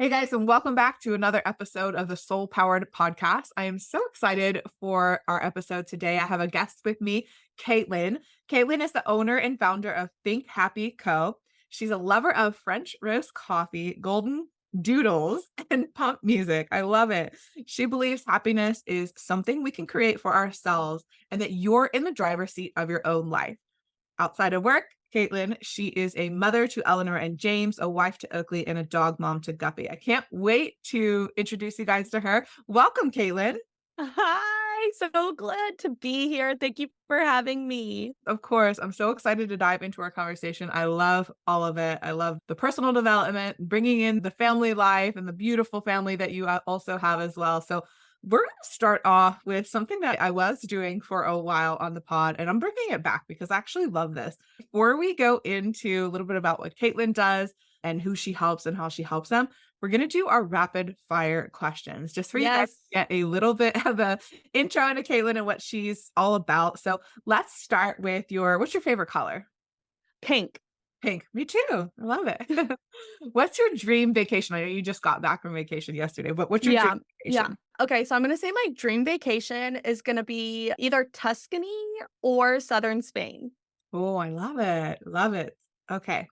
Hey guys, and welcome back to another episode of the Soul Powered Podcast. I am so excited for our episode today. I have a guest with me, Kaitlin. Kaitlin is the owner and founder of Think Happy Co. She's a lover of French roast coffee, golden doodles, and pump music. I love it. She believes happiness is something we can create for ourselves and that you're in the driver's seat of your own life. Outside of work, Kaitlin, she is a mother to Eleanor and James, a wife to Oakley, and a dog mom to Guppy. I can't wait to introduce you guys to her. Welcome, Kaitlin. Hi, so glad to be here. Thank you for having me. Of course, I'm so excited to dive into our conversation. I love all of it. I love the personal development, bringing in the family life and the beautiful family that you also have as well. So, we're going to start off with something that I was doing for a while on the pod, and I'm bringing it back because I actually love this. Before we go into a little bit about what Kaitlin does and who she helps and how she helps them, we're going to do our rapid fire questions just for you guys to Yes, get a little bit of a intro into Kaitlin and what she's all about. So, let's start with what's your favorite color? pink. Pink. Me too. I love it. What's your dream vacation? I know you just got back from vacation yesterday, but what's your dream Yeah, yeah. vacation? Okay, so I'm gonna say my dream vacation is gonna be either Tuscany or southern Spain. Oh, I love it. Love it. Okay.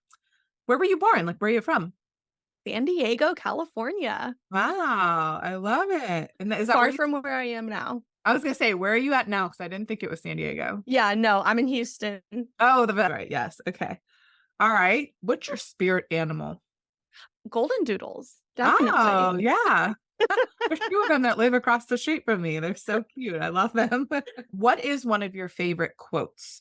Where were you born? Like, where are you from? San Diego, California. Wow, I love it. And is that where Far you from where I am now. I was gonna say, where are you at now? Because I didn't think it was San Diego. Yeah, no, I'm in Houston. Oh, right. Yes. Okay. All right. What's your spirit animal? Golden doodles, definitely. Oh, yeah. There's two of them that live across the street from me. They're so cute. I love them. What is one of your favorite quotes?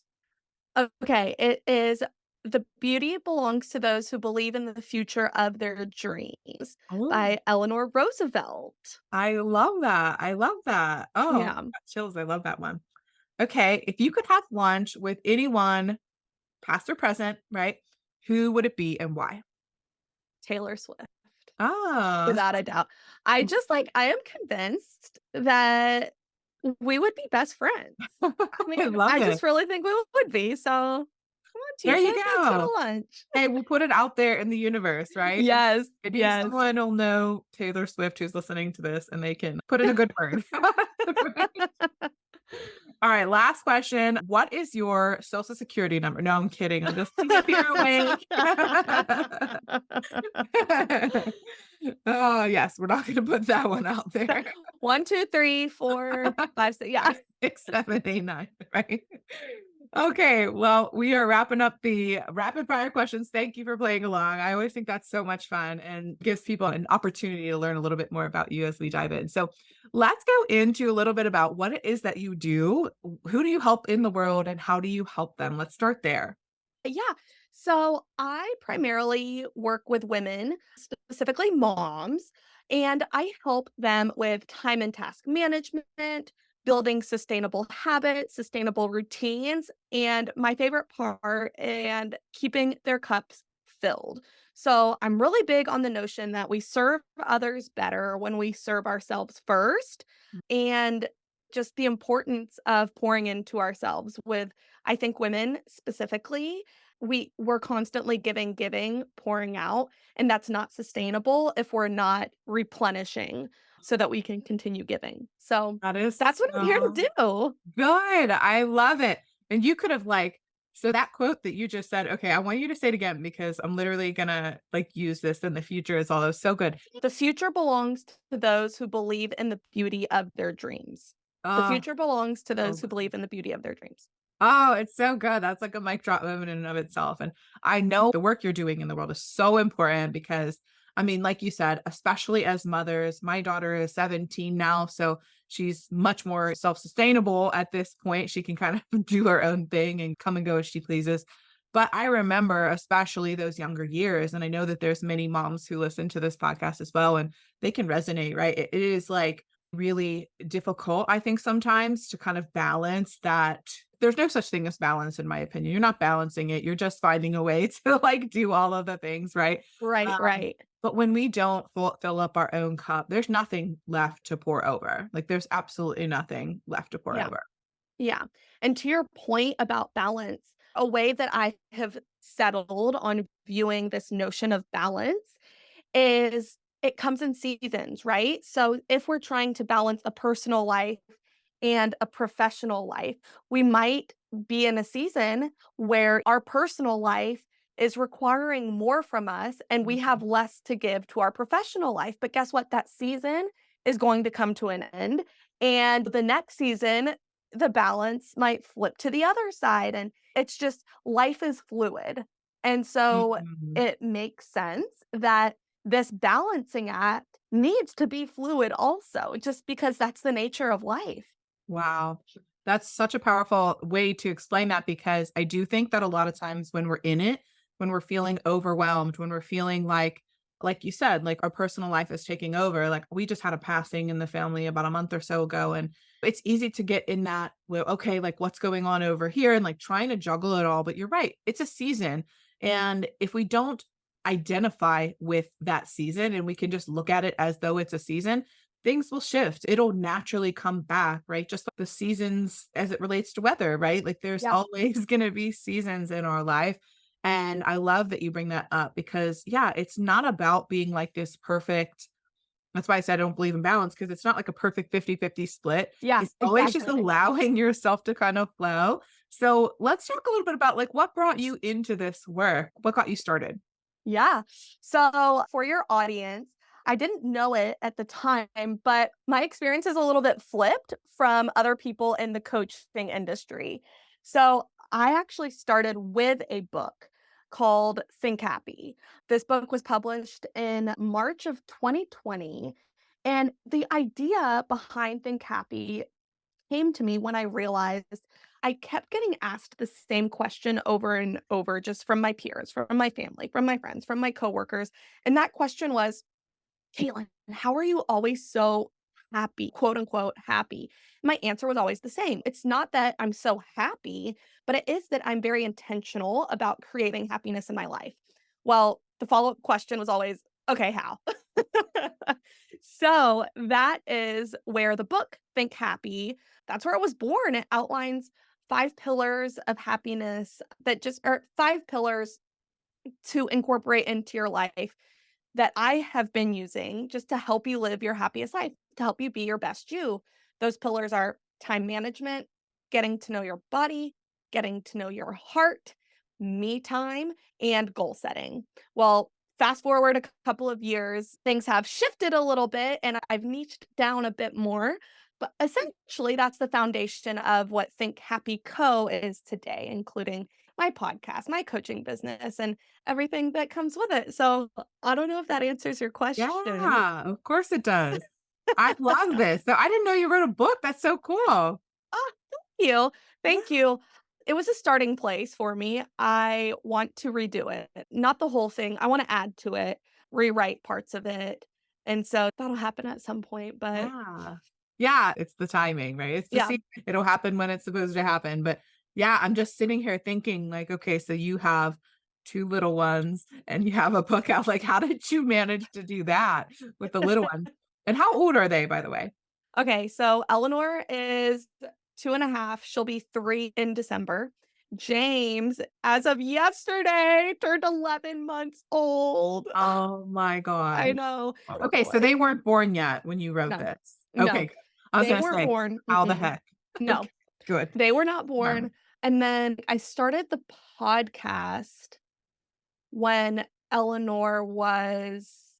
Okay, it is "The beauty belongs to those who believe in the future of their dreams" Oh, by Eleanor Roosevelt. I love that. I love that. Oh, Yeah, got chills. I love that one. Okay. If you could have lunch with anyone, past or present, right? Who would it be and why? Taylor Swift, Oh, without a doubt. I am convinced that we would be best friends. I I mean, love I it. just really think we would be, so come on, There Tuesday, you let's go go. to lunch. Hey, we'll put it out there in the universe, right? And Yes, maybe yes. someone will know Taylor Swift who's listening to this and they can put in a good word. All right, last question. What is your social security number? No, I'm kidding. I'm just seeing if you're awake. Oh, yes, we're not gonna put that one out there. 1, 2, 3, 4, 5, 6, yeah. 6, 7, 8, 9, right? Okay, well, we are wrapping up the rapid fire questions. Thank you for playing along. I always think that's so much fun and gives people an opportunity to learn a little bit more about you as we dive in. So, let's go into a little bit about what it is that you do. Who do you help in the world and how do you help them? Let's start there. Yeah. So I primarily work with women, specifically moms, and I help them with time and task management, building sustainable habits, sustainable routines, and my favorite part, and keeping their cups filled. So I'm really big on the notion that we serve others better when we serve ourselves first, and just the importance of pouring into ourselves with, I think, women specifically. We're constantly giving, pouring out, and that's not sustainable if we're not replenishing so that we can continue giving. So That is that's what I'm here so to do. good. I love it. And you could have so that quote that you just said, okay, I want you to say it again because I'm literally gonna use this in the future as well. That was so good. The future belongs to those who believe in the beauty of their dreams. The Oh, future belongs to so those who good. believe in the beauty of their dreams. Oh, it's so good. That's like a mic drop moment in and of itself. And I know the work you're doing in the world is so important because, I mean, like you said, especially as mothers, my daughter is 17 now. So she's much more self sustainable at this point. She can kind of do her own thing and come and go as she pleases. But I remember, especially those younger years, and I know that there's many moms who listen to this podcast as well, and they can resonate, right? It is like really difficult, I think, sometimes to kind of balance that. There's no such thing as balance, in my opinion. You're not balancing it. You're just finding a way to do all of the things, right? Right, Um, right. but when we don't fill up our own cup, there's nothing left to pour over. Like there's absolutely nothing left to pour Yeah. over. Yeah. And to your point about balance, a way that I have settled on viewing this notion of balance is it comes in seasons, right? So if we're trying to balance a personal life and a professional life, we might be in a season where our personal life is requiring more from us and we have Mhm. less to give to our professional life. But guess what? That season is going to come to an end. And the next season, the balance might flip to the other side. And it's just life is fluid. And so Mhm. it makes sense that this balancing act needs to be fluid also, just because that's the nature of life. Wow. That's such a powerful way to explain that because I do think that a lot of times when we're in it, when we're feeling overwhelmed, when we're feeling like you said, like our personal life is taking over, like we just had a passing in the family about a month or so ago. And it's easy to get in that, well, okay, like what's going on over here and like trying to juggle it all. But you're right, it's a season. And if we don't identify with that season and we can just look at it as though it's a season, things will shift. It'll naturally come back, right? Just like the seasons as it relates to weather, right? Like there's Yep. always going to be seasons in our life. And I love that you bring that up because, yeah, it's not about being like this perfect. That's why I said I don't believe in balance because it's not like a perfect 50-50 split. Yeah, It's always just exactly. allowing yourself to kind of flow. So let's talk a little bit about like what brought you into this work? What got you started? Yeah. So for your audience, I didn't know it at the time, but my experience is a little bit flipped from other people in the coaching industry. So I actually started with a book called Think Happy. This book was published in March of 2020. And the idea behind Think Happy came to me when I realized I kept getting asked the same question over and over just from my peers, from my family, from my friends, from my coworkers. And that question was, Caitlin, how are you always so happy, quote unquote, happy? My answer was always the same. It's not that I'm so happy, but it is that I'm very intentional about creating happiness in my life. Well, the follow up question was always, okay, how? So that is where the book Think Happy, that's where it was born. It outlines 5 pillars of happiness that just are 5 pillars to incorporate into your life that I have been using just to help you live your happiest life, to help you be your best you. Those pillars are time management, getting to know your body, getting to know your heart, me time, and goal setting. Well, fast forward a couple of years, things have shifted a little bit and I've niched down a bit more. But essentially, that's the foundation of what Think Happy Co. is today, including my podcast, my coaching business, and everything that comes with it. So I don't know if that answers your question. Yeah, of course it does. I love this. So I didn't know you wrote a book. That's so cool. Oh, thank you. Yeah. Thank you. It was a starting place for me. I want to redo it, not the whole thing. I want to add to it, rewrite parts of it. And so that'll happen at some point. But Yeah. Yeah, it's the timing, right? It's the yeah, season. It'll happen when it's supposed to happen. But yeah, I'm just sitting here thinking like, okay, so you have 2 little ones and you have a book out. Like, how did you manage to do that with the little ones? And how old are they, by the way? okay, so Eleanor is 2.5. She'll be 3 in December. James, as of yesterday, turned 11 months old. Oh my I gosh. know, poor Okay, so boy. they weren't born yet when you wrote No, this. Okay, no, good. I was they gonna weren't say, born. how the Mm-mm. heck? No, Okay, good. they were not Wow. born. And then I started the podcast when Eleanor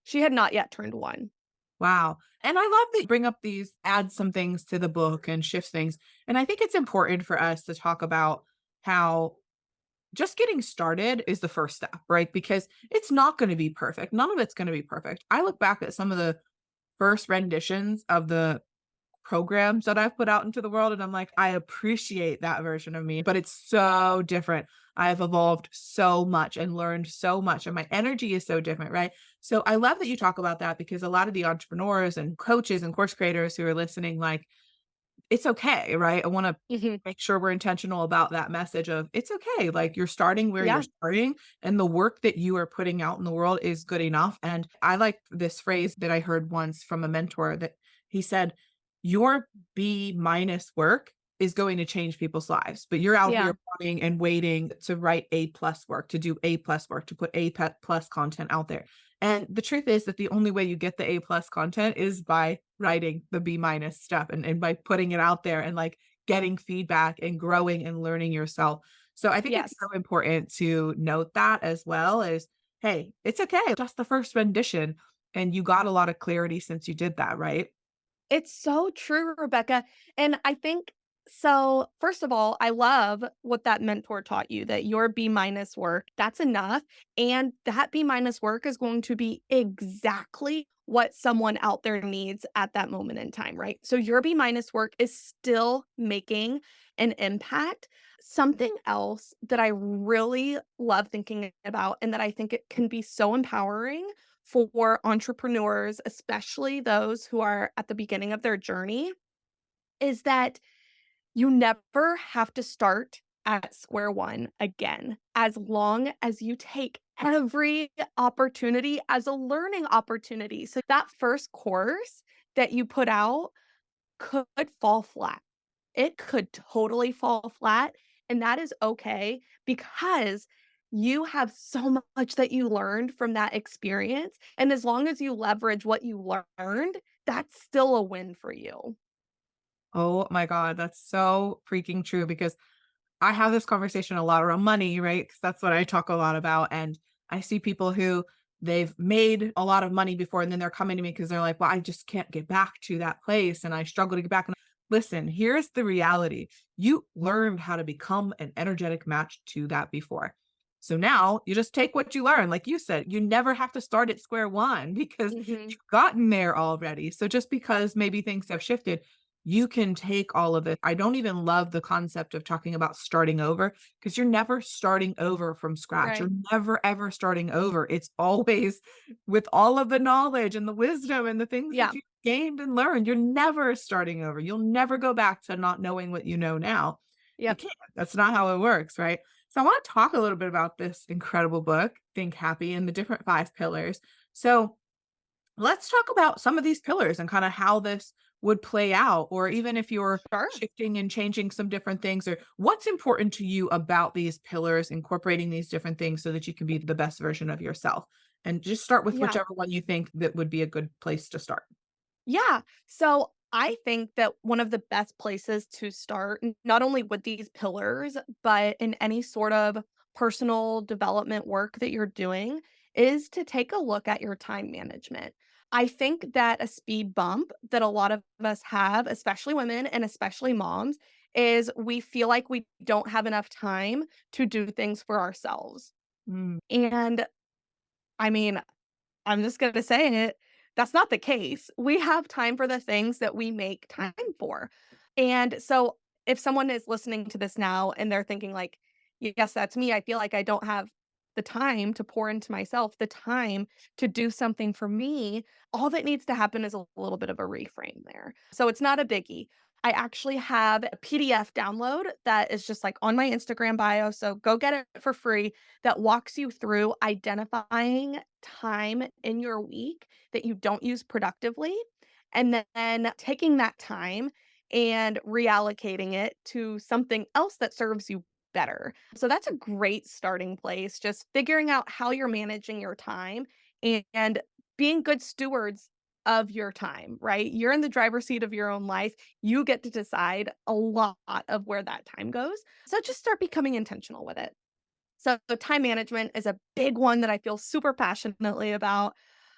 she had not yet turned 1. Wow. And I love that you bring up these, add some things to the book and shift things. And I think it's important for us to talk about how just getting started is the first step, right? Because it's not going to be perfect. None of it's going to be perfect. I look back at some of the first renditions of the programs that I've put out into the world and I'm like, I appreciate that version of me, but it's so different. I've evolved so much and learned so much and my energy is so different, right? So I love that you talk about that because a lot of the entrepreneurs and coaches and course creators who are listening, like, it's okay, right? I want to Mhm. make sure we're intentional about that message of it's okay. Like you're starting where you're Yeah. starting and the work that you are putting out in the world is good enough. And I like this phrase that I heard once from a mentor that he said, your B minus work is going to change people's lives, but you're out Yeah. here wanting and waiting to write A plus work, to do A plus work, to put A plus content out there. And the truth is that the only way you get the A plus content is by writing the B minus stuff and by putting it out there and like getting feedback and growing and learning yourself. So I think it's Yes. so important to note that as well as, hey, it's okay. Just the first rendition. And you got a lot of clarity since you did that, right? It's so true, Rebecca. And I think so, first of all, I love what that mentor taught you that your B minus work, that's enough. And that B minus work is going to be exactly what someone out there needs at that moment in time, right? So your B minus work is still making an impact. Something else that I really love thinking about and that I think it can be so empowering for entrepreneurs, especially those who are at the beginning of their journey, is that you never have to start at square one again, as long as you take every opportunity as a learning opportunity. So that first course that you put out could fall flat. It could totally fall flat, and that is okay because you have so much that you learned from that experience, and as long as you leverage what you learned, that's still a win for you. Oh my God, that's so freaking true because I have this conversation a lot around money, right? Because that's what I talk a lot about. And I see people who they've made a lot of money before, and then they're coming to me because they're like, well, I just can't get back to that place. And I struggle to get back. And listen, here's the reality. You learned how to become an energetic match to that before. So now you just take what you learn. Like you said, you never have to start at square one because Mhm. you've gotten there already. So just because maybe things have shifted, you can take all of it. I don't even love the concept of talking about starting over because you're never starting over from scratch. You're Right. never, ever starting over. It's always with all of the knowledge and the wisdom and the things that Yeah. you gained and learned. You're never starting over. You'll never go back to not knowing what you know now. You Yep. can't. That's not how it works, right? So I want to talk a little bit about this incredible book, Think Happy, and the different 5 pillars. So let's talk about some of these pillars and kind of how this would play out, or even if you're Sure. shifting and changing some different things, or what's important to you about these pillars, incorporating these different things so that you can be the best version of yourself. And just start with Yeah. whichever one you think that would be a good place to start. Yeah. So I think that one of the best places to start, not only with these pillars, but in any sort of personal development work that you're doing, is to take a look at your time management. I think that a speed bump that a lot of us have, especially women and especially moms, is we feel like we don't have enough time to do things for ourselves. Mm, And I mean, I'm just gonna say it, that's not the case. We have time for the things that we make time for. And so if someone is listening to this now and they're thinking like, "Yes, that's me. I feel like I don't have the time to pour into myself, the time to do something for me," all that needs to happen is a little bit of a reframe there. So it's not a biggie. I actually have a PDF download that is just like on my Instagram bio, so go get it for free that walks you through identifying time in your week that you don't use productively, and then taking that time and reallocating it to something else that serves you better. So that's a great starting place, just figuring out how you're managing your time and being good stewards of your time, right? You're in the driver's seat of your own life. You get to decide a lot of where that time goes. So just start becoming intentional with it. So, time management is a big one that I feel super passionately about.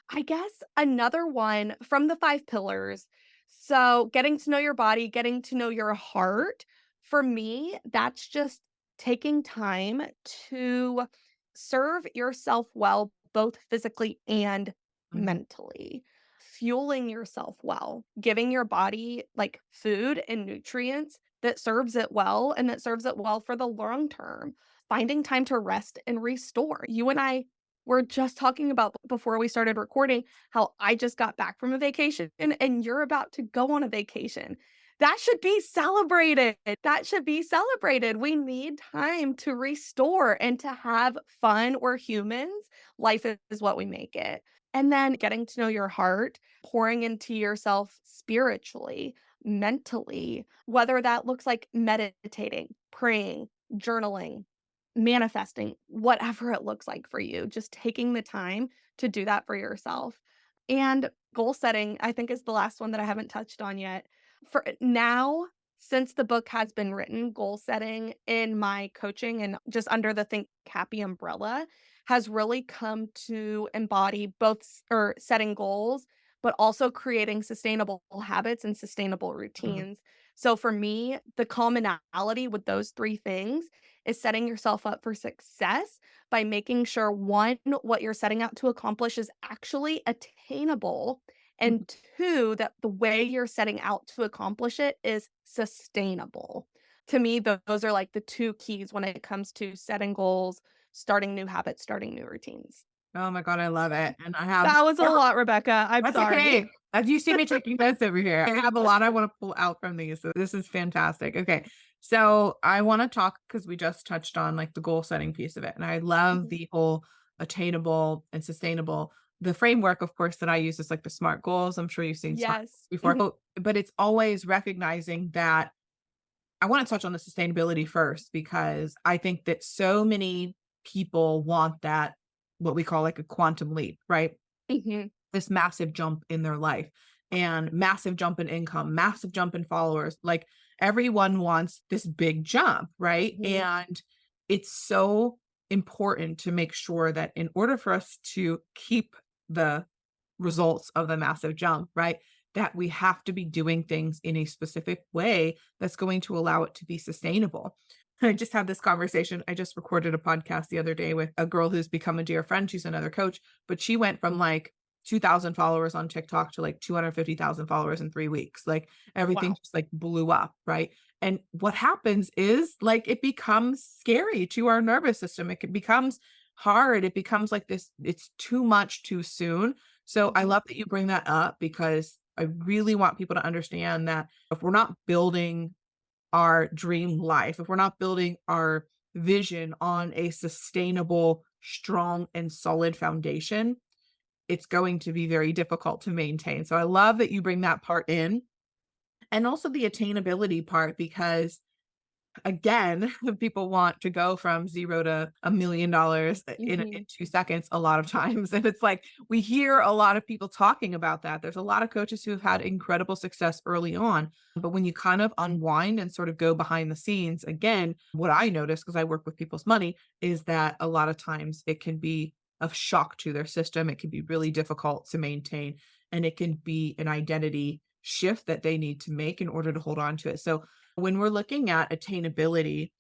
I guess another one from the 5 pillars. So, getting to know your body, getting to know your heart. For me, that's just taking time to serve yourself well, both physically and mhm, mentally. Fueling yourself well, giving your body like food and nutrients that serves it well and that serves it well for the long term. Finding time to rest and restore. You and I were just talking about before we started recording how I just got back from a vacation and you're about to go on a vacation. That should be celebrated. That should be celebrated. We need time to restore and to have fun. We're humans. Life is what we make it. And then getting to know your heart, pouring into yourself spiritually. mentally, whether that looks like meditating, praying, journaling, manifesting, whatever it looks like for you, just taking the time to do that for yourself. And goal setting, I think, is the last one that I haven't touched on yet. For now, since the book has been written, goal setting in my coaching and just under the Think Happy umbrella has really come to embody both or setting goals, but also creating sustainable habits and sustainable Mhm. routines. So for me, the commonality with those three things is setting yourself up for success by making sure one, what you're setting out to accomplish is actually attainable. And two, that the way you're setting out to accomplish it is sustainable. To me, those are like the two keys when it comes to setting goals, starting new habits, starting new routines. Oh my God, I love it. And I have That was a lot, Rebecca. I'm that's sorry. okay. As you see me taking notes over here, I have a lot I want to pull out from these. So this is fantastic. Okay. So I want to talk because we just touched on like the goal setting piece of it. And I love Mhm. the whole attainable and sustainable. The framework, of course, that I use is like the SMART goals. I'm sure you've seen SMART Yes. before, Mhm. but it's always recognizing that I want to touch on the sustainability first because I think that so many people want that, what we call like a quantum leap, right? Mhm. This massive jump in their life and massive jump in income, massive jump in followers. Like everyone wants this big jump, right? Mhm. And it's so important to make sure that in order for us to keep the results of the massive jump, right? That we have to be doing things in a specific way that's going to allow it to be sustainable. I just had this conversation. I just recorded a podcast the other day with a girl who's become a dear friend. She's another coach, but she went from like 2,000 followers on TikTok to like 250,000 followers in 3 weeks. Like everything Wow. just like blew up. Right. And what happens is like it becomes scary to our nervous system. Becomes hard. It becomes like this, it's too much too soon. So I Mhm. love that you bring that up because I really want people to understand that if we're not building our dream life, if we're not building our vision on a sustainable, strong, and solid foundation, it's going to be very difficult to maintain. So I love that you bring that part in and also the attainability part because again, people want to go from 0 to $1,000,000 in Mhm. 2 seconds a lot of times, and it's like, we hear a lot of people talking about that. There's a lot of coaches who have had incredible success early on, but when you kind of unwind and sort of go behind the scenes, again, what I notice, because I work with people's money, is that a lot of times it can be a shock to their system. It can be really difficult to maintain, and it can be an identity shift that they need to make in order to hold on to it. So when we're looking at attainability,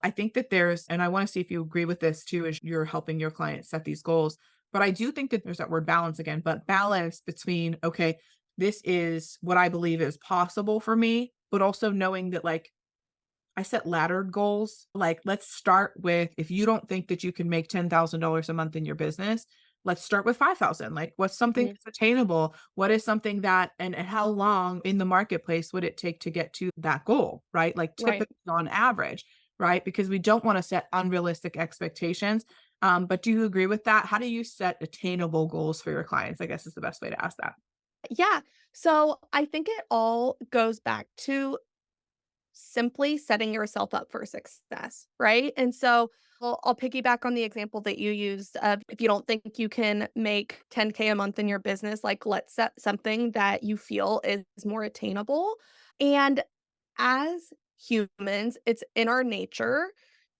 I think that there's, and I want to see if you agree with this too, as you're helping your clients set these goals. But I do think that there's that word balance again, but balance between, okay, this is what I believe is possible for me, but also knowing that like I set laddered goals. Like, let's start with if you don't think that you can make $10,000 a month in your business, let's start with 5,000. Like, what's something Mhm. that's attainable? What is something that, and how long in the marketplace would it take to get to that goal? Right. Like, Right. typically on average, right? Because we don't want to set unrealistic expectations. But do you agree with that? How do you set attainable goals for your clients? I guess is the best way to ask that. Yeah. So I think it all goes back to simply setting yourself up for success, right? And so I'll piggyback on the example that you used of if you don't think you can make 10K a month in your business, like let's set something that you feel is more attainable. And as humans, it's in our nature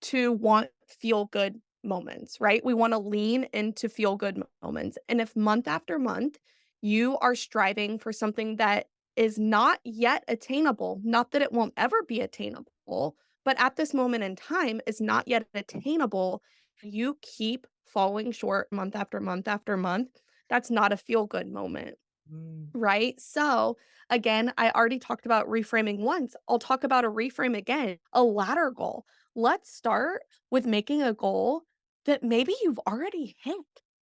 to want feel good moments, right? We want to lean into feel good moments. And if month after month you are striving for something that is not yet attainable, not that it won't ever be attainable, but at this moment in time is not yet attainable, you keep falling short month after month after month. That's not a feel good moment. Mm, Right? So, again, I already talked about reframing once. I'll talk about a reframe again, a ladder goal. Let's start with making a goal that maybe you've already hit,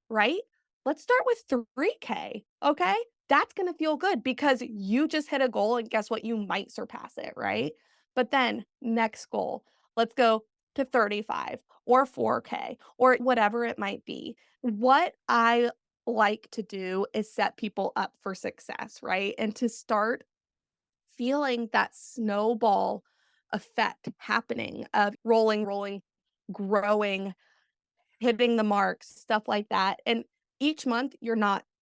right? Let's start with 3K. Okay. That's going to feel good because you just hit a goal and guess what? You might surpass it, right? But then, next goal, let's go to 35 or 4K or whatever it might be. What I like to do is set people up for success, right? And to start feeling that snowball effect happening of rolling, rolling, growing, hitting the marks, stuff like that. And each month,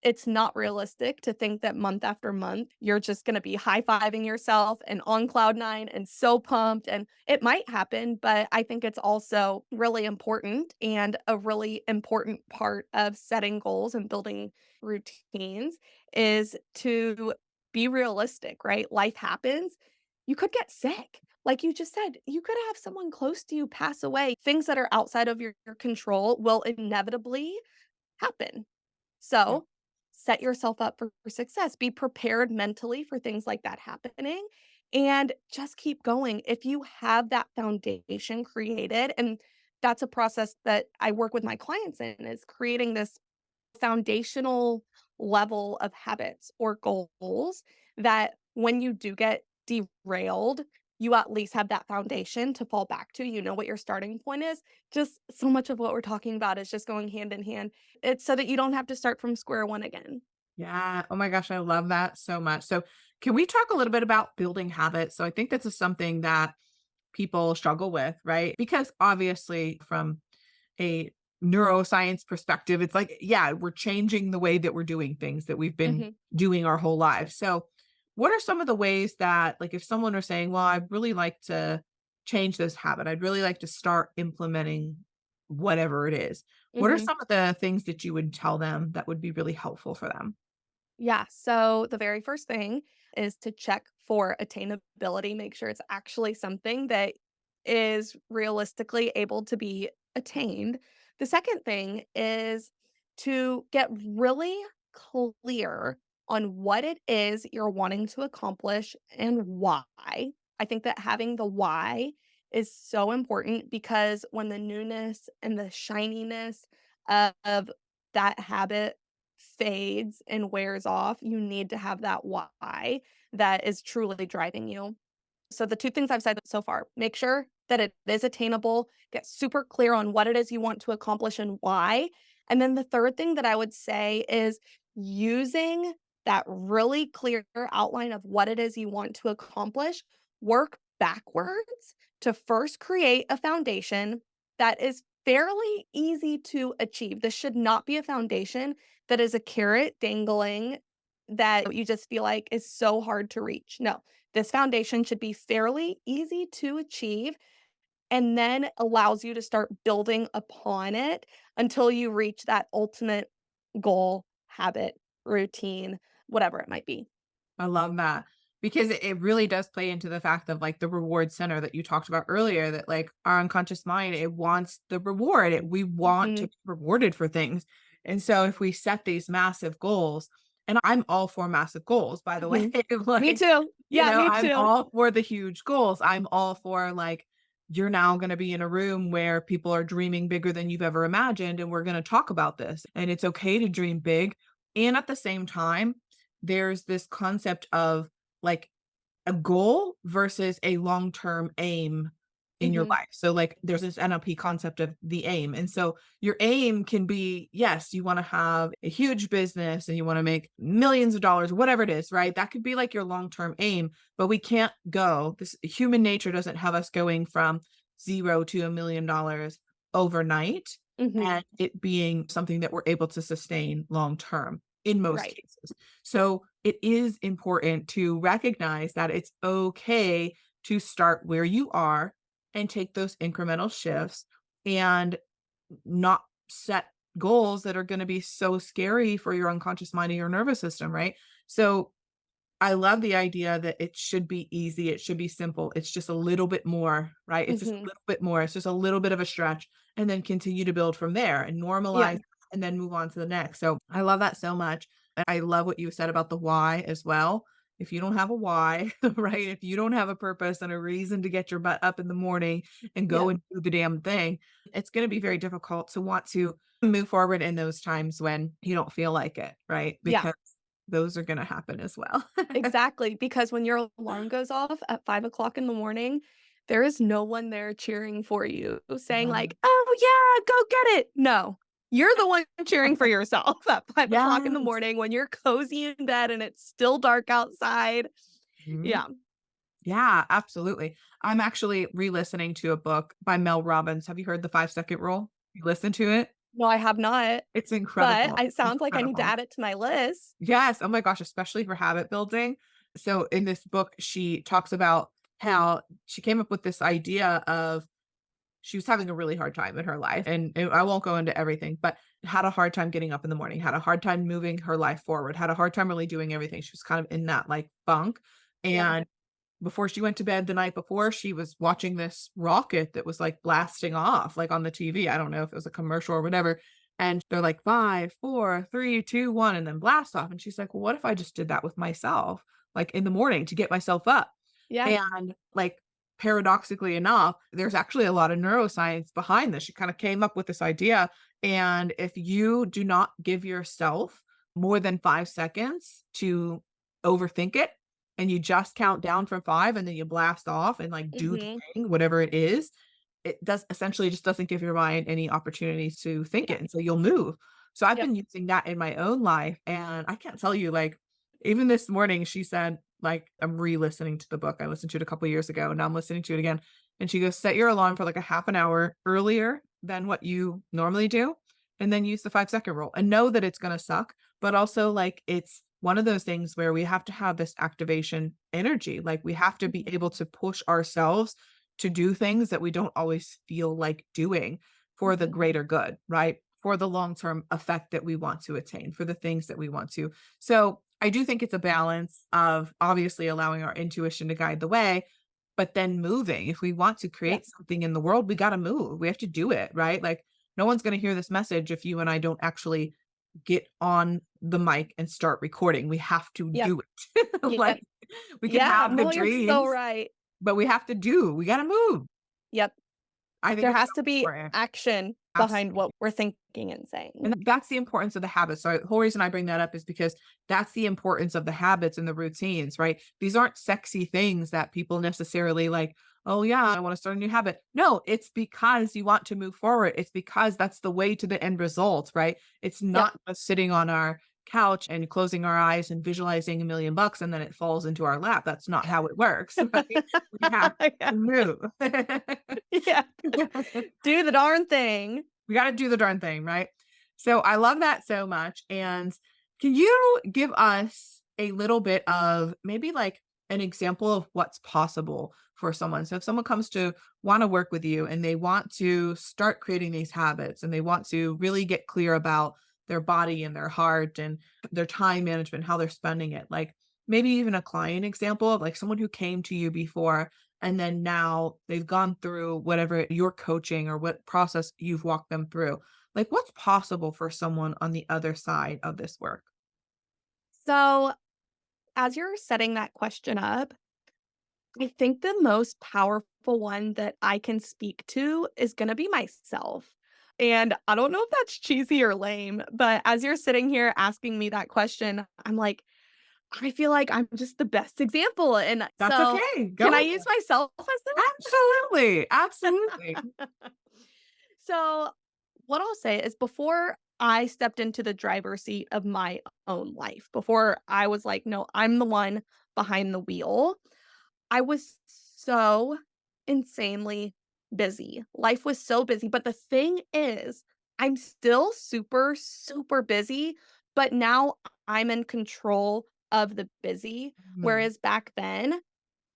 it's not realistic to think that month after month, you're just gonna be high-fiving yourself and on cloud 9 and so pumped, and it might happen, but I think it's also really important and a really important part of setting goals and building routines is to be realistic, right? Life happens. You could get sick. Like you just said, you could have someone close to you pass away. Things that are outside of your control will inevitably happen. Yeah. So, set yourself up for success. Be prepared mentally for things like that happening and just keep going. If you have that foundation created, and that's a process that I work with my clients in, is creating this foundational level of habits or goals that when you do get derailed, you at least have that foundation to fall back to. You know what your starting point is. Just so much of what we're talking about is just going hand in hand. It's so that you don't have to start from square one again. Yeah. Oh my gosh, I love that so much. So, can we talk a little bit about building habits? So, I think this is something that people struggle with, right? Because obviously, from a neuroscience perspective, it's like, yeah, we're changing the way that we're doing things that we've been Mhm. doing our whole lives. So, what are some of the ways that, like, if someone are saying, well, I'd really like to change this habit, I'd really like to start implementing whatever it is. What are Mhm. some of the things that you would tell them that would be really helpful for them? Yeah. So the very first thing is to check for attainability, make sure it's actually something that is realistically able to be attained. The second thing is to get really clear on what it is you're wanting to accomplish and why. I think that having the why is so important because when the newness and the shininess of that habit fades and wears off, you need to have that why that is truly driving you. So the 2 things I've said so far, make sure that it is attainable, get super clear on what it is you want to accomplish and why. And then the third thing that I would say is using that really clear outline of what it is you want to accomplish, work backwards to first create a foundation that is fairly easy to achieve. This should not be a foundation that is a carrot dangling that you just feel like is so hard to reach. No, this foundation should be fairly easy to achieve and then allows you to start building upon it until you reach that ultimate goal, habit, routine, whatever it might be. I love that because it really does play into the fact of like the reward center that you talked about earlier, that like our unconscious mind, it wants the reward. We want to Mhm, be rewarded for things. And so if we set these massive goals, and I'm all for massive goals, by the way, mhm. Me like, too. Yeah, me I'm too. all for the huge goals. I'm all for like, you're now going to be in a room where people are dreaming bigger than you've ever imagined. And we're going to talk about this. And it's okay to dream big. And at the same time, there's this concept of like a goal versus a long-term aim in your Mhm, life. So like there's this NLP concept of the aim. And so your aim can be, yes, you want to have a huge business and you want to make millions of dollars, whatever it is, right? That could be like your long-term aim, but we can't go. This human nature doesn't have us going from 0 to $1 million overnight mhm. and it being something that we're able to sustain long term in most Right. cases. So it is important to recognize that it's okay to start where you are and take those incremental shifts and not set goals that are going to be so scary for your unconscious mind and your nervous system, right? So I love the idea that it should be easy, it should be simple. It's just a little bit more, right? It's just a Mhm. little bit more. It's just a little bit of a stretch and then continue to build from there and Yeah. normalize and then move on to the next. So I love that so much. And I love what you said about the why as well. If you don't have a why, right? If you don't have a purpose and a reason to get your butt up in the morning and go Yeah. and do the damn thing, it's going to be very difficult to want to move forward in those times when you don't feel like it, right? Yeah. Because those are going to happen as well. Exactly, because when your alarm goes off at 5 o'clock in the morning, there is no one there cheering for you, saying Yeah. like, "Oh, yeah, go get it." No, you're the one cheering for yourself at 5 o'clock in the Yes. morning when you're cozy in bed and it's still dark outside. Mhm. Yeah. Yeah, absolutely. I'm actually re-listening to a book by Mel Robbins. Have you heard The 5-Second Rule? You listen to it? No, I have not, It's but incredible, it sounds like I need to incredible. add it to my list. Yes, oh my gosh, especially for habit building. So in this book, she talks about how she came up with this idea of she was having a really hard time in her life, and I won't go into everything, but had a hard time getting up in the morning, had a hard time moving her life forward, had a hard time really doing everything. She was kind of in that, like, funk, Yeah. and before she went to bed the night before, she was watching this rocket that was, like, blasting off, like, on the TV. I don't know if it was a commercial or whatever, and they're like, 5, 4, 3, 2, 1, and then blast off, and she's like, "Well, what if I just did that with myself, like, in the morning to get myself up?" Yeah. And, like, paradoxically enough, there's actually a lot of neuroscience behind this. She kinda came up with this idea, and if you do not give yourself more than 5 seconds to overthink it, and you just count down from 5 and then you blast off and, like, do the Mhm. thing, whatever it is, it does essentially just doesn't give your mind any opportunities to think Yeah. it, and so you'll move. So I've Yep. been using that in my own life, and I can't tell you, like, even this morning, she said, like, I'm re-listening to the book. I listened to it a couple years ago, and now I'm listening to it again, and she goes, "Set your alarm for, like, a half an hour earlier than what you normally do, and then use the 5-second rule, and know that it's gonna suck, but also, like, it's one of those things where we have to have this activation energy, like, we have to be Mhm. able to push ourselves to do things that we don't always feel like doing for the Mhm. greater good, right? For the long-term effect that we want to attain, for the things that we want to. So I do think it's a balance of obviously allowing our intuition to guide the way, but then moving. If we want to Yep. create something in the world, we got to move. We have to do it, right? Like no one's going to hear this message if you and I don't actually get on the mic and start recording. We have to Yep. do it. Yep. Like we can Yeah. have the No, you're so dreams, right. but we have to do. We got to move. Yep. I think There it's has so to be important. action behind what Absolutely. we're thinking and saying. And that's the importance of the habits. So the whole reason I bring that up is because that's the importance of the habits and the routines, right? These aren't sexy things that people necessarily like, oh yeah, I want to start a new habit. No, it's because you want to move forward. It's because that's the way to the end result, right? It's Yep. not just sitting on our couch and closing our eyes and visualizing $1,000,000 and then it falls into our lap. That's not how it works, right? We have Yeah. to move. Yeah. Do the darn thing. We gotta do the darn thing, right? So I love that so much, and can you give us a little bit of maybe, like, an example of what's possible for someone? So if someone comes to wanna work with you and they want to start creating these habits and they want to really get clear about their body and their heart and their time management, how they're spending it, like, maybe even a client example of, like, someone who came to you before and then now they've gone through whatever your coaching or what process you've walked them through. Like, what's possible for someone on the other side of this work? So, as you're setting that question up, I think the most powerful one that I can speak to is gonna be myself. And I don't know if that's cheesy or lame, but as you're sitting here asking me that question, I'm like, I feel like I'm just the best example. And That's so, okay. can Go I with use it. myself as Absolutely. Absolutely. that? So, what I'll say is before I stepped into the driver's seat of my own life, before I was like, no, I'm the one behind the wheel, I was so insanely busy. Life was so busy. But the thing is, I'm still super, super busy, but now I'm in control of the busy. Mhm. Whereas back then,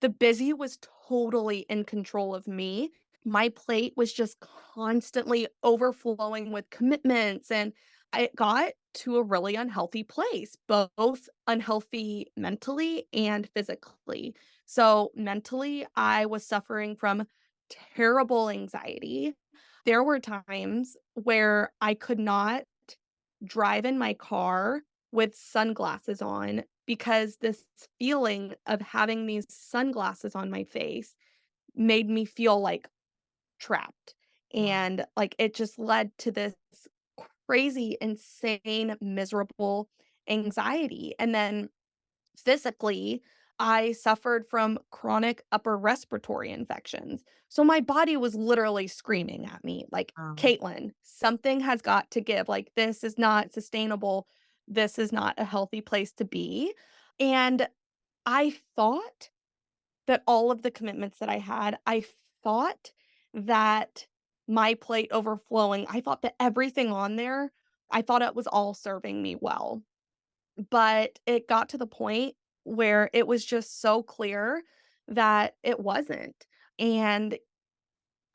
the busy was totally in control of me. My plate was just constantly overflowing with commitments, and it got to a really unhealthy place, both unhealthy mentally and physically. So, mentally, I was suffering from terrible anxiety. There were times where I could not drive in my car with sunglasses on because this feeling of having these sunglasses on my face made me feel like trapped. Wow. And like it just led to this crazy, insane, miserable anxiety. And then physically, I suffered from chronic upper respiratory infections. So my body was literally screaming at me, like, Um, Caitlin, something has got to give. Like, this is not sustainable. This is not a healthy place to be. And I thought that all of the commitments that I had, I thought that my plate overflowing, I thought that everything on there, I thought it was all serving me well. But it got to the point where it was just so clear that it wasn't. And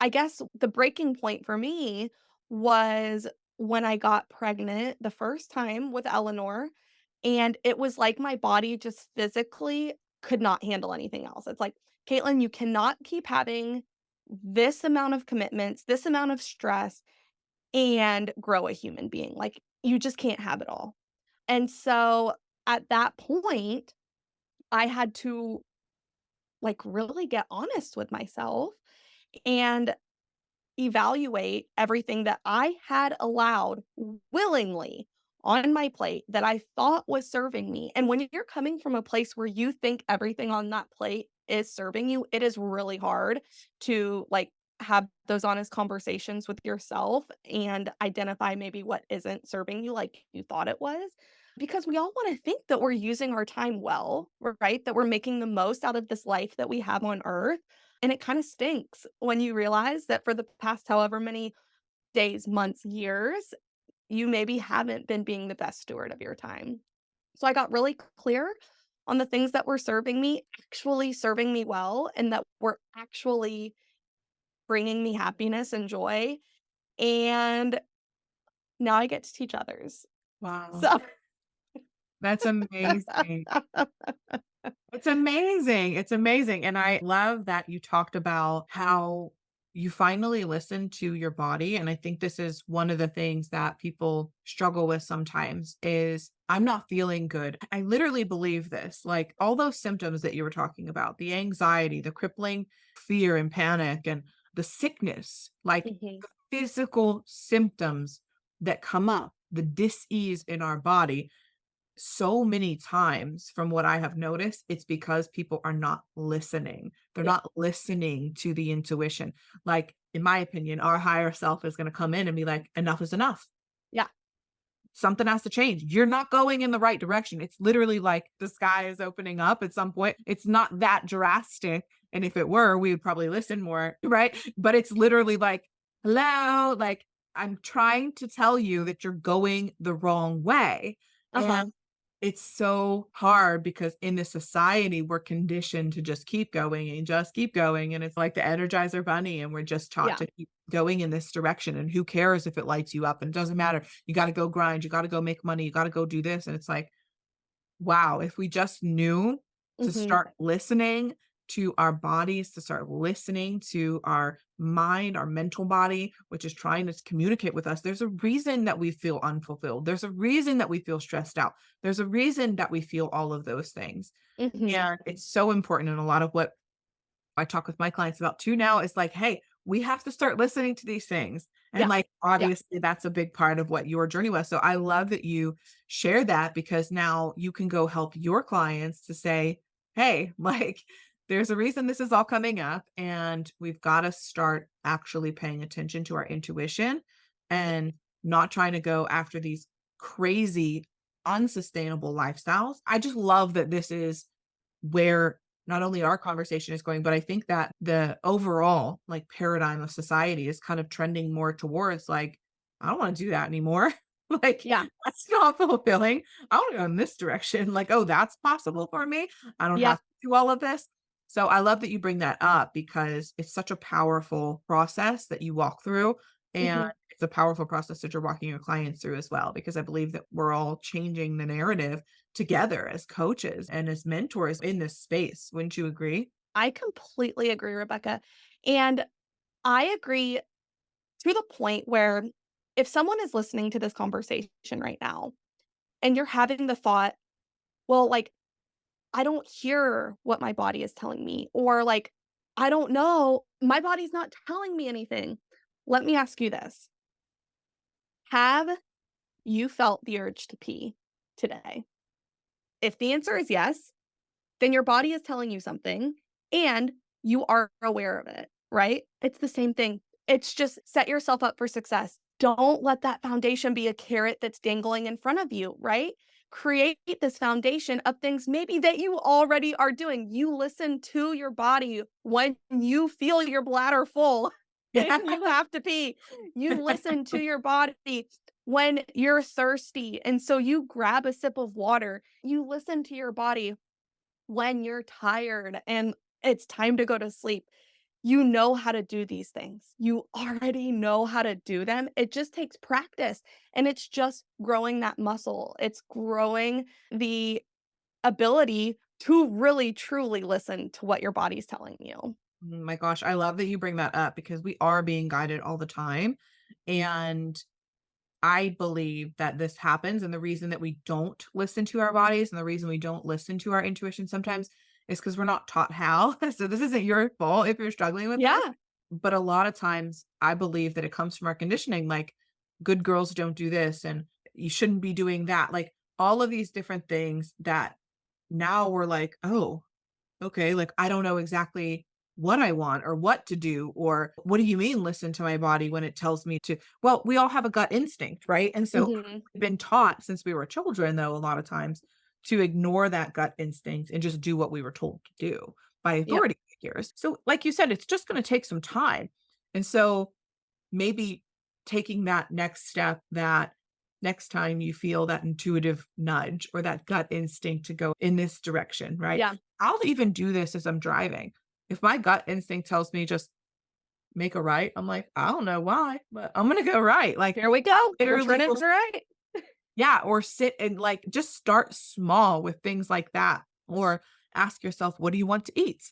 I guess the breaking point for me was when I got pregnant the first time with Eleanor, and it was like my body just physically could not handle anything else. It's like, "Caitlin, you cannot keep having this amount of commitments, this amount of stress, and grow a human being. Like, you just can't have it all." And so at that point, I had to, like, really get honest with myself and evaluate everything that I had allowed willingly on my plate that I thought was serving me. And when you're coming from a place where you think everything on that plate is serving you, it is really hard to like have those honest conversations with yourself and identify maybe what isn't serving you like you thought it was. Because we all want to think that we're using our time well, right? That we're making the most out of this life that we have on earth. And it kinda stinks when you realize that for the past however many days, months, years, you maybe haven't been being the best steward of your time. So I got really clear on the things that were serving me, actually serving me well, and that were actually bringing me happiness and joy, and now I get to teach others. Wow. So That's amazing. It's amazing. It's amazing. And I love that you talked about how you finally listen to your body. And I think this is one of the things that people struggle with sometimes is I'm not feeling good. I literally believe this. Like all those symptoms that you were talking about, the anxiety, the crippling fear and panic and the sickness, like Mhm. physical symptoms that come up, the dis-ease in our body so many times from what I have noticed, it's because people are not listening. They're Yeah, not listening to the intuition. Like, in my opinion, our higher self is going to come in and be like, enough is enough. yeah, Something has to change. You're not going in the right direction. It's literally like the sky is opening up at some point. It's not that drastic. And if it were, we would probably listen more, right? But it's literally like, hello, like, I'm trying to tell you that you're going the wrong way. uh-huh, It's so hard because in this society, we're conditioned to just keep going and just keep going, and it's like the Energizer Bunny, and we're just taught yeah, to keep going in this direction, and who cares if it lights you up, and it doesn't matter. You gotta go grind, you gotta go make money, you gotta go do this, and it's like, wow, if we just knew to mhm, start listening to our bodies, to start listening to our mind, our mental body, which is trying to communicate with us, there's a reason that we feel unfulfilled. There's a reason that we feel stressed out. There's a reason that we feel all of those things. mhm, And it's so important. And a lot of what I talk with my clients about too now is like, hey, we have to start listening to these things. And yeah, like, yeah, obviously, that's a big part of what your journey was. So I love that you share that because now you can go help your clients to say, hey, like, there's a reason this is all coming up. And we've got to start actually paying attention to our intuition and not trying to go after these crazy, unsustainable lifestyles. I just love that this is where not only our conversation is going, but I think that the overall like paradigm of society is kind of trending more towards like, I don't want to do that anymore. Like, yeah, that's not fulfilling. I want to go in this direction. Like, oh, that's possible for me. I don't yeah, have to do all of this. So I love that you bring that up because it's such a powerful process that you walk through. And mhm. it's a powerful process that you're walking your clients through as well, because I believe that we're all changing the narrative together as coaches and as mentors in this space. Wouldn't you agree? I completely agree, Rebecca. And I agree to the point where if someone is listening to this conversation right now and you're having the thought, well, like, I don't hear what my body is telling me, or like, I don't know, my body's not telling me anything. Let me ask you this. Have you felt the urge to pee today? If the answer is yes, then your body is telling you something and you are aware of it, right? It's the same thing. It's just set yourself up for success. Don't let that foundation be a carrot that's dangling in front of you, right? create this foundation of things maybe that you already are doing. You listen to your body when you feel your bladder full and Yeah. you have to pee. You listen to your body when you're thirsty. And so you grab a sip of water. You listen to your body when you're tired and it's time to go to sleep. You know how to do these things. You already know how to do them. It just takes practice and it's just growing that muscle. It's growing the ability to really truly listen to what your body's telling you. Oh my gosh, I love that you bring that up because we are being guided all the time. And I believe that this happens. And the reason that we don't listen to our bodies and the reason we don't listen to our intuition sometimes is because we're not taught how. So this isn't your fault if you're struggling with this. Yeah. But a lot of times I believe that it comes from our conditioning, like good girls don't do this and you shouldn't be doing that. Like all of these different things that now we're like, oh, okay, like I don't know exactly what I want or what to do, or what do you mean listen to my body when it tells me to? Well, we all have a gut instinct, right? And so Mhm. we've been taught since we were children, though, a lot of times to ignore that gut instinct and just do what we were told to do by Yep. authority figures. So, like you said, it's just going to take some time. And so maybe taking that next step, that next time you feel that intuitive nudge or that gut instinct to go in this direction, right? Yeah. I'll even do this as I'm driving. If my gut instinct tells me just make a right, I'm like, I don't know why, but I'm going to go right. Like, Here we I go. We're literally turning will, right. yeah, or sit and like just start small with things like that. Or ask yourself, what do you want to eat?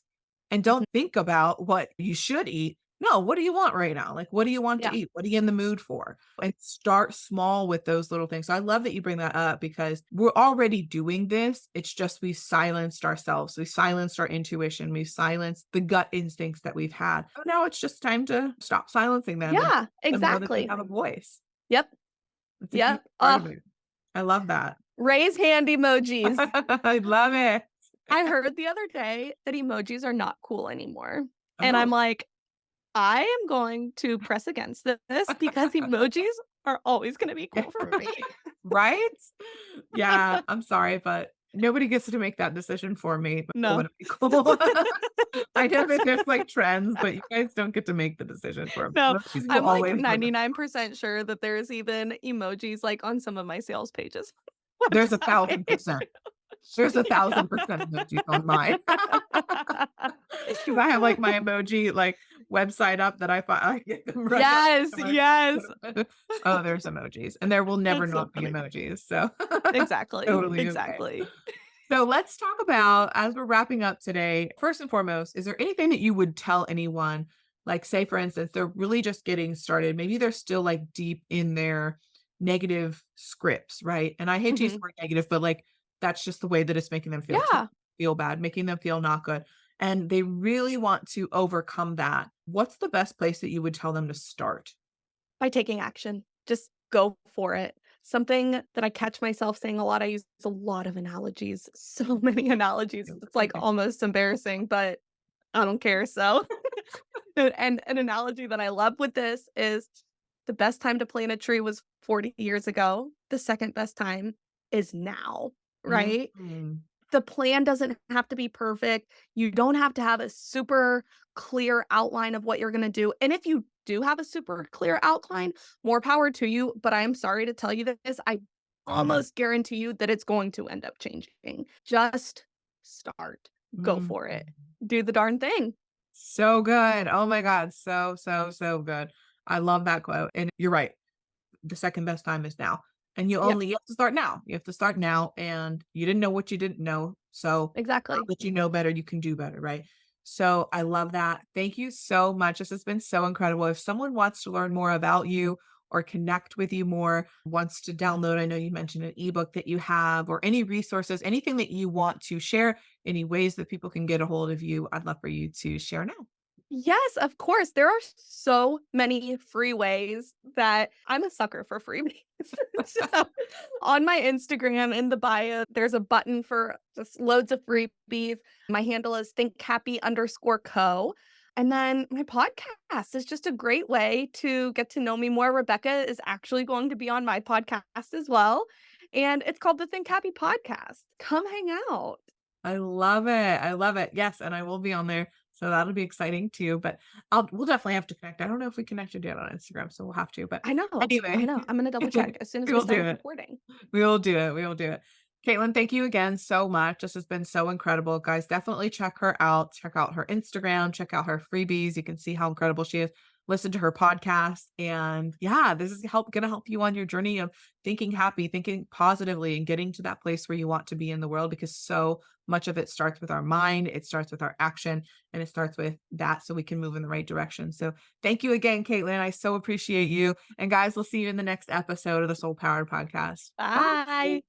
And Mhm. don't think about what you should eat. No, what do you want right now? Like, what do you want to Yeah. eat? What are you in the mood for? And start small with those little things. So I love that you bring that up because we're already doing this. It's just we silenced ourselves. We silenced our intuition. We silenced the gut instincts that we've had. So now it's just time to stop silencing them and Yeah, let them know that they exactly. have a voice. Yep. It's a huge Yep. part of it. I love that. Raise hand emojis. I love it. I heard the other day that emojis are not cool anymore. And I'm Oh, like, I am going to press against this because emojis are always going to be yeah. cool for me. Right? Yeah, I'm sorry, but nobody gets to make that decision for me, but they No. wanna be cool. I know that there's, like, trends, but you guys don't get to make the decision for me. No, Emojis will I'm like always live in. 99% sure that there's even emojis like on some of my sales pages. There's Website. 1,000%. There's Yeah. 1,000% emojis on mine. 'Cause I have, like, my emoji, like, website up that I get them right up Yes, to my yes. oh, there's emojis, and there will never That's so not be funny. emojis, so Exactly, totally okay. exactly. So let's talk about, as we're wrapping up today, first and foremost, is there anything that you would tell anyone? Like, say, for instance, they're really just getting started. Maybe they're still like deep in their negative scripts, right? And I hate to use the Mhm. word negative, but like that's just the way that it's making them feel. It's making Yeah, them feel bad, making them feel not good. And they really want to overcome that. What's the best place that you would tell them to start? by taking action. Just go for it. Something that I catch myself saying a lot, I use a lot of analogies, so many analogies. It's like Okay. almost embarrassing, but I don't care. So, and an analogy that I love with this is the best time to plant a tree was 40 years ago. The second best time is now, right? Mhm. The plan doesn't have to be perfect. You don't have to have a super clear outline of what you're gonna do, and if you do have a super clear outline, more power to you, but I am sorry to tell you this, I almost guarantee you that it's going to end up changing. Just start. Go Mhm. for it. Do the darn thing. So good. Oh my God. So, so, so good. I love that quote. And you're right. The second best time is now. And Yep, you have to start now. You have to start now. And you didn't know what you didn't know. So now exactly. that you know better, you can do better, right? So I love that. Thank you so much. This has been so incredible. If someone wants to learn more about you or connect with you more, wants to download, I know you mentioned an ebook that you have, or any resources, anything that you want to share, any ways that people can get a hold of you, I'd love for you to share now. Yes, of course. There are so many free ways that I'm a sucker for freebies. So on my Instagram in the bio, there's a button for just loads of freebies. My handle is thinkhappy_co. And then my podcast is just a great way to get to know me more. Rebecca is actually going to be on my podcast as well. and it's called the Think Happy Podcast. Come hang out. I love it. I love it. Yes, and I will be on there, so that'll be exciting too, but we'll definitely have to connect. I don't know if we connected yet on Instagram, so we'll have to, but I know. I anyway, know. I'm gonna double check as soon as we we will stop do it. recording. We will do it. We will do it. Caitlin, thank you again so much. This has been so incredible. Guys, definitely check her out. Check out her Instagram, check out her freebies. You can see how incredible she is. Listen to her podcast. And yeah, this is gonna help you on your journey of thinking happy, thinking positively, and getting to that place where you want to be in the world because so much of it starts with our mind, it starts with our action, and it starts with that so we can move in the right direction. So thank you again, Caitlin. I so appreciate you. And guys, we'll see you in the next episode of the Soul Powered Podcast. Bye. Bye.